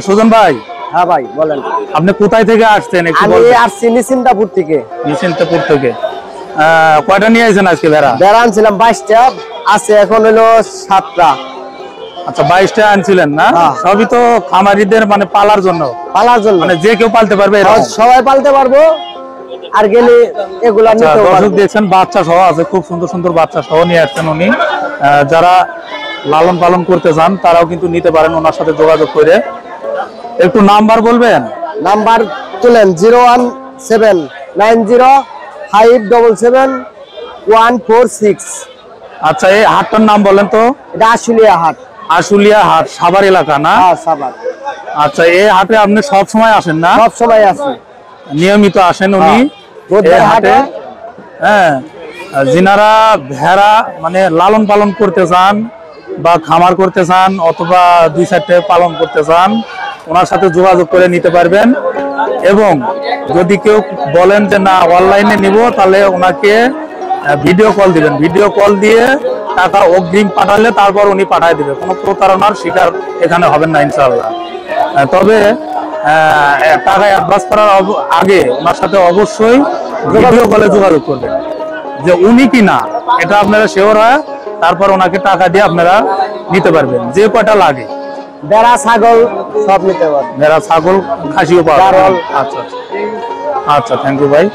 সুজন ভাই। হ্যাঁ ভাই বলেন। আপনি কোথায় থেকে আসছেন? আমি আসছি নিশ্চিন্তাপুর থেকে। নিশ্চিন্তপুর থেকে। কয়টা নিয়ে আসছেন আজকে ভেড়া? ভেড়া আনছিলাম 22টা, আছে এখন হলো 7টা। আচ্ছা 22টা আনছিলেন না? সবই তো খামারিদের মানে পালার জন্য, মানে যে কেউ পালতে পারবে? সবাই পালতে পারবো। আর গেলে এগুলা নিতে পারবো। দর্শক দেখছেন বাচ্চা সহ আছে, খুব সুন্দর সুন্দর বাচ্চা সহ নিয়ে আসছেন উনি। যারা লালন পালন করতে চান তারাও কিন্তু নিতে পারেন ওনার সাথে যোগাযোগ করে। একটু নাম্বার বলবেন? নাম্বার তুলেন 01795771446। আচ্ছা এই হাটটার নাম বলেন তো? এটা আশুলিয়া হাট। আশুলিয়া হাট সাভার এলাকা না? সাভার। আচ্ছা এই হাটে আপনি সব সময় আসেন না? সব সময় আসি, নিয়মিত আসেন উনি এই হাটে। হ্যাঁ, যিনারা ভেড়া মানে লালন পালন করতে চান বা খামার করতে চান অথবা 2-4টে পালন করতে চান, ওনার সাথে যোগাযোগ করে নিতে পারবেন। এবং যদি কেউ বলেন যে না অনলাইনে নিব, তাহলে ওনাকে ভিডিও কল দিবেন। ভিডিও কল দিয়ে টাকা অগ্রিম পাঠালে তারপর উনি পাঠায় দিবে। কোনো প্রতারণার শিকার এখানে হবেন না ইনশাআল্লাহ। তবে টাকা অ্যাডভান্স করার আগে ওনার সাথে অবশ্যই ভিডিও কলে যোগাযোগ করবেন যে উনি কি না, এটা আপনারা শিওর হয় তারপর ওনাকে টাকা দিয়ে আপনারা নিতে পারবেন যে কয়টা লাগে। ভেড়া ছাগল সব নিতে পারবেন। ভেড়া ছাগল খাসিও পাওয়া যায়। আচ্ছা আচ্ছা, থ্যাংক ইউ ভাই।